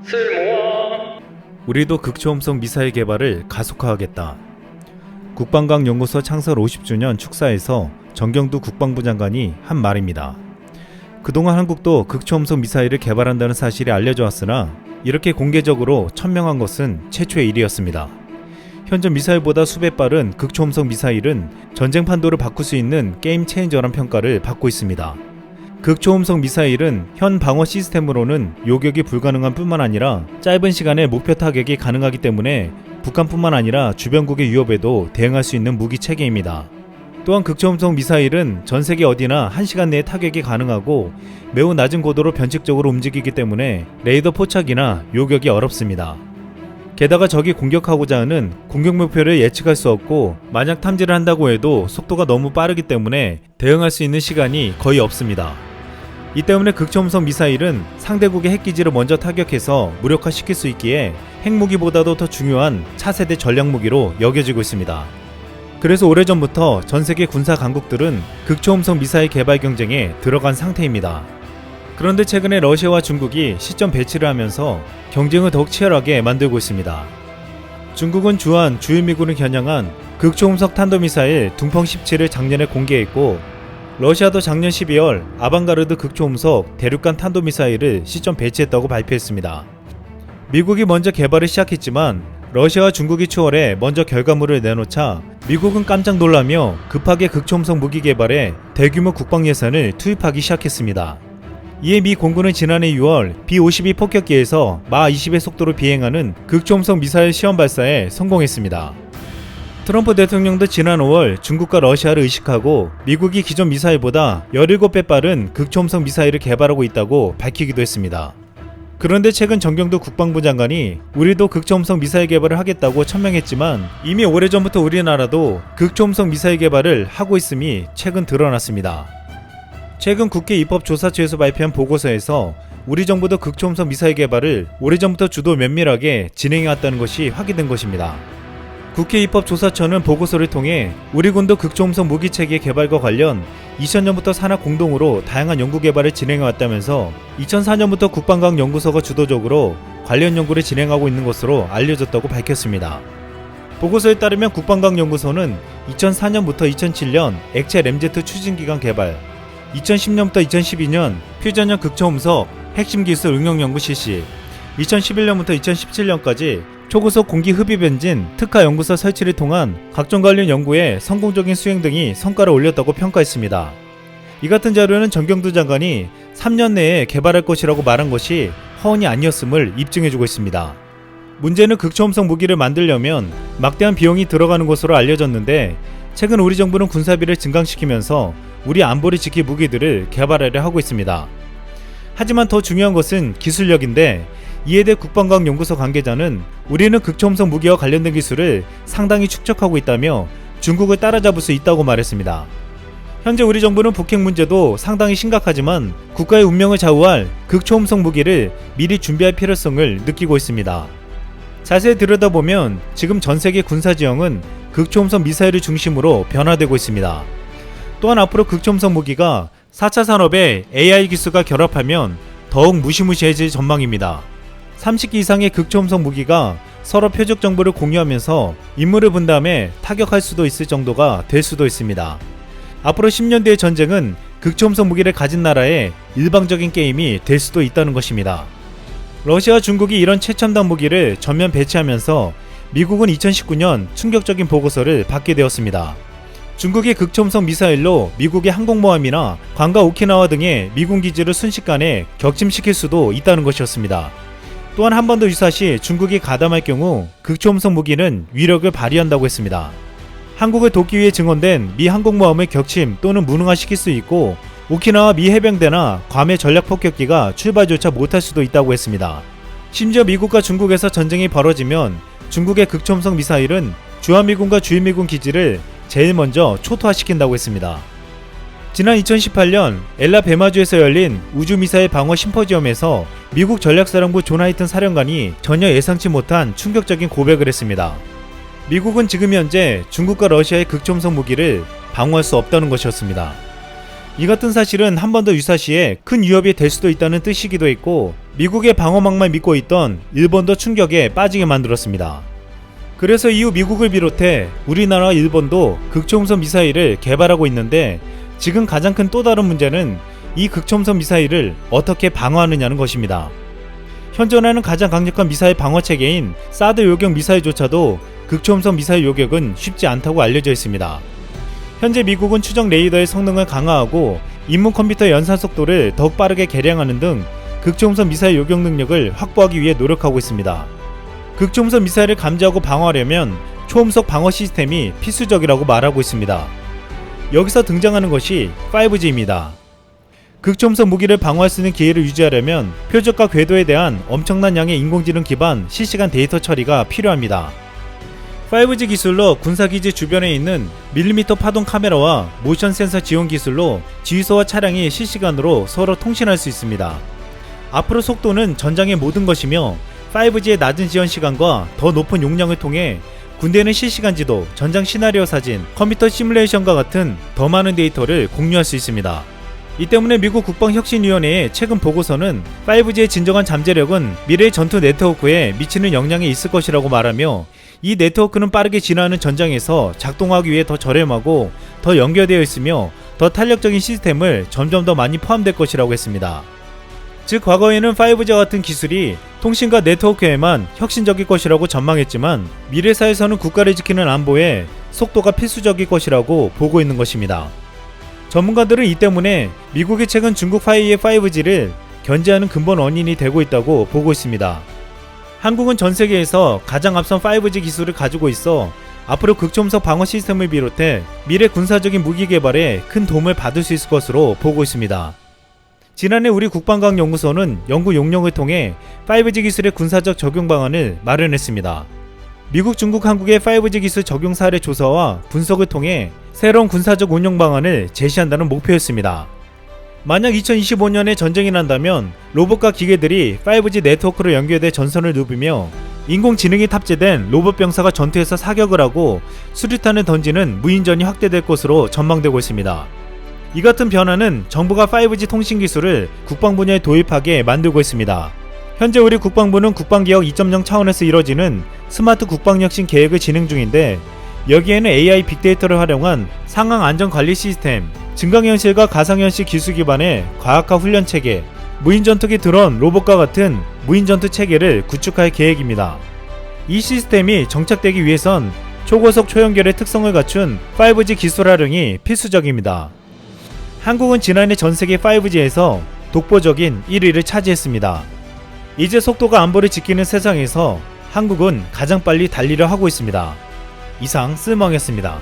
쓸모아. 우리도 극초음속 미사일 개발을 가속화하겠다. 국방과학연구소 창설 50주년 축사에서 정경두 국방부 장관이 한 말입니다. 그동안 한국도 극초음속 미사일을 개발한다는 사실이 알려져 왔으나 이렇게 공개적으로 천명한 것은 최초의 일이었습니다. 현존 미사일보다 수배 빠른 극초음속 미사일은 전쟁 판도를 바꿀 수 있는 게임 체인저란 평가를 받고 있습니다. 극초음속 미사일은 현 방어 시스템으로는 요격이 불가능한 뿐만 아니라 짧은 시간에 목표 타격이 가능하기 때문에 북한뿐만 아니라 주변국의 위협에도 대응할 수 있는 무기 체계입니다. 또한 극초음속 미사일은 전 세계 어디나 1시간 내에 타격이 가능하고 매우 낮은 고도로 변칙적으로 움직이기 때문에 레이더 포착이나 요격이 어렵습니다. 게다가 적이 공격하고자 하는 공격 목표를 예측할 수 없고 만약 탐지를 한다고 해도 속도가 너무 빠르기 때문에 대응할 수 있는 시간이 거의 없습니다. 이 때문에 극초음속 미사일은 상대국의 핵기지를 먼저 타격해서 무력화시킬 수 있기에 핵무기보다도 더 중요한 차세대 전략무기로 여겨지고 있습니다. 그래서 오래전부터 전세계 군사 강국들은 극초음속 미사일 개발 경쟁에 들어간 상태입니다. 그런데 최근에 러시아와 중국이 시점 배치를 하면서 경쟁을 더욱 치열하게 만들고 있습니다. 중국은 주한 주일미군을 겨냥한 극초음속 탄도미사일 둥펑 17을 작년에 공개했고 러시아도 작년 12월 아방가르드 극초음속 대륙간 탄도미사일을 시점 배치했다고 발표했습니다. 미국이 먼저 개발을 시작했지만 러시아와 중국이 7월에 먼저 결과물을 내놓자 미국은 깜짝 놀라며 급하게 극초음속 무기 개발에 대규모 국방 예산을 투입하기 시작했습니다. 이에 미 공군은 지난해 6월 B-52 폭격기에서 마 20의 속도로 비행하는 극초음속 미사일 시험 발사에 성공했습니다. 트럼프 대통령도 지난 5월 중국과 러시아를 의식하고 미국이 기존 미사일보다 17배 빠른 극초음속 미사일을 개발하고 있다고 밝히기도 했습니다. 그런데 최근 정경두 국방부 장관이 우리도 극초음속 미사일 개발을 하겠다고 천명했지만 이미 오래전부터 우리나라도 극초음속 미사일 개발을 하고 있음이 최근 드러났습니다. 최근 국회 입법조사처에서 발표한 보고서에서 우리 정부도 극초음속 미사일 개발을 오래전부터 주도 면밀하게 진행해왔다는 것이 확인된 것입니다. 국회 입법조사처는 보고서를 통해 우리 군도 극초음속 무기체계 개발과 관련 2000년부터 산하 공동으로 다양한 연구 개발을 진행해왔다면서 2004년부터 국방과학연구소가 주도적으로 관련 연구를 진행하고 있는 것으로 알려졌다고 밝혔습니다. 보고서에 따르면 국방과학연구소는 2004년부터 2007년 액체 램제트 추진기관 개발, 2010년부터 2012년 퓨전형 극초음속 핵심 기술 응용 연구 실시, 2011년부터 2017년까지 초고속 공기 흡입 엔진 특화 연구소 설치를 통한 각종 관련 연구의 성공적인 수행 등이 성과를 올렸다고 평가했습니다. 이 같은 자료는 정경두 장관이 3년 내에 개발할 것이라고 말한 것이 허언이 아니었음을 입증해주고 있습니다. 문제는 극초음속 무기를 만들려면 막대한 비용이 들어가는 것으로 알려졌는데 최근 우리 정부는 군사비를 증강시키면서 우리 안보를 지킬 무기들을 개발하려 하고 있습니다. 하지만 더 중요한 것은 기술력인데 이에 대해 국방과학연구소 관계자는 우리는 극초음속 무기와 관련된 기술을 상당히 축적하고 있다며 중국을 따라잡을 수 있다고 말했습니다. 현재 우리 정부는 북핵 문제도 상당히 심각하지만 국가의 운명을 좌우할 극초음속 무기를 미리 준비할 필요성을 느끼고 있습니다. 자세히 들여다보면 지금 전세계 군사지형은 극초음속 미사일을 중심으로 변화되고 있습니다. 또한 앞으로 극초음속 무기가 4차 산업에 AI 기술과 결합하면 더욱 무시무시해질 전망입니다. 30기 이상의 극초음속 무기가 서로 표적 정보를 공유하면서 임무를 분담해 타격할 수도 있을 정도가 될 수도 있습니다. 앞으로 10년 뒤의 전쟁은 극초음속 무기를 가진 나라의 일방적인 게임이 될 수도 있다는 것입니다. 러시아와 중국이 이런 최첨단 무기를 전면 배치하면서 미국은 2019년 충격적인 보고서를 받게 되었습니다. 중국의 극초음속 미사일로 미국의 항공모함이나 관가 오키나와 등의 미군 기지를 순식간에 격침시킬 수도 있다는 것이었습니다. 또한 한반도 유사시 중국이 가담할 경우 극초음속 무기는 위력을 발휘한다고 했습니다. 한국을 돕기 위해 증원된 미 항공모함을 격침 또는 무능화시킬 수 있고 오키나와 미 해병대나 괌의 전략폭격기가 출발조차 못할 수도 있다고 했습니다. 심지어 미국과 중국에서 전쟁이 벌어지면 중국의 극초음속 미사일은 주한미군과 주일미군 기지를 제일 먼저 초토화시킨다고 했습니다. 지난 2018년 엘라 베마주에서 열린 우주미사일 방어 심포지엄에서 미국 전략사령부 존 하이튼 사령관이 전혀 예상치 못한 충격적인 고백을 했습니다. 미국은 지금 현재 중국과 러시아의 극초음속 무기를 방어할 수 없다는 것이었습니다. 이 같은 사실은 한 번 더 유사시에 큰 위협이 될 수도 있다는 뜻이기도 했고, 미국의 방어망만 믿고 있던 일본도 충격에 빠지게 만들었습니다. 그래서 이후 미국을 비롯해 우리나라와 일본도 극초음속 미사일을 개발하고 있는데, 지금 가장 큰 또 다른 문제는 이 극초음속 미사일을 어떻게 방어하느냐는 것입니다. 현존하는 가장 강력한 미사일 방어 체계인 사드 요격 미사일조차도 극초음속 미사일 요격은 쉽지 않다고 알려져 있습니다. 현재 미국은 추적 레이더의 성능을 강화하고 인문 컴퓨터 연산 속도를 더욱 빠르게 개량하는 등 극초음속 미사일 요격 능력을 확보하기 위해 노력하고 있습니다. 극초음속 미사일을 감지하고 방어하려면 초음속 방어 시스템이 필수적이라고 말하고 있습니다. 여기서 등장하는 것이 5G입니다. 극초음속 무기를 방어할 수 있는 기회를 유지하려면 표적과 궤도에 대한 엄청난 양의 인공지능 기반 실시간 데이터 처리가 필요합니다. 5G 기술로 군사기지 주변에 있는 밀리미터 파동 카메라와 모션 센서 지원 기술로 지휘소와 차량이 실시간으로 서로 통신할 수 있습니다. 앞으로 속도는 전장의 모든 것이며 5G의 낮은 지원 시간과 더 높은 용량을 통해 군대는 실시간 지도, 전장 시나리오 사진, 컴퓨터 시뮬레이션과 같은 더 많은 데이터를 공유할 수 있습니다. 이 때문에 미국 국방혁신위원회의 최근 보고서는 5G의 진정한 잠재력은 미래의 전투 네트워크에 미치는 영향이 있을 것이라고 말하며, 이 네트워크는 빠르게 진화하는 전장에서 작동하기 위해 더 저렴하고 더 연결되어 있으며 더 탄력적인 시스템을 점점 더 많이 포함될 것이라고 했습니다. 즉, 과거에는 5G와 같은 기술이 통신과 네트워크에만 혁신적일 것이라고 전망했지만, 미래사에서는 국가를 지키는 안보에 속도가 필수적일 것이라고 보고 있는 것입니다. 전문가들은 이 때문에 미국이 최근 중국 화웨이의 5G를 견제하는 근본 원인이 되고 있다고 보고 있습니다. 한국은 전 세계에서 가장 앞선 5G 기술을 가지고 있어 앞으로 극초음속 방어 시스템을 비롯해 미래 군사적인 무기 개발에 큰 도움을 받을 수 있을 것으로 보고 있습니다. 지난해 우리 국방과학연구소는 연구 용역을 통해 5G 기술의 군사적 적용 방안을 마련했습니다. 미국, 중국, 한국의 5G 기술 적용 사례 조사와 분석을 통해 새로운 군사적 운영 방안을 제시한다는 목표였습니다. 만약 2025년에 전쟁이 난다면 로봇과 기계들이 5G 네트워크로 연결돼 전선을 누비며 인공지능이 탑재된 로봇 병사가 전투에서 사격을 하고 수류탄을 던지는 무인전이 확대될 것으로 전망되고 있습니다. 이 같은 변화는 정부가 5G 통신 기술을 국방 분야에 도입하게 만들고 있습니다. 현재 우리 국방부는 국방개혁 2.0 차원에서 이뤄지는 스마트 국방혁신 계획을 진행 중인데, 여기에는 AI 빅데이터를 활용한 상황 안전관리 시스템, 증강현실과 가상현실 기술 기반의 과학화 훈련 체계, 무인전투기 드론, 로봇과 같은 무인전투 체계를 구축할 계획입니다. 이 시스템이 정착되기 위해선 초고속 초연결의 특성을 갖춘 5G 기술 활용이 필수적입니다. 한국은 지난해 전세계 5G에서 독보적인 1위를 차지했습니다. 이제 속도가 안보를 지키는 세상에서 한국은 가장 빨리 달리려 하고 있습니다. 이상 쓸멍이었습니다.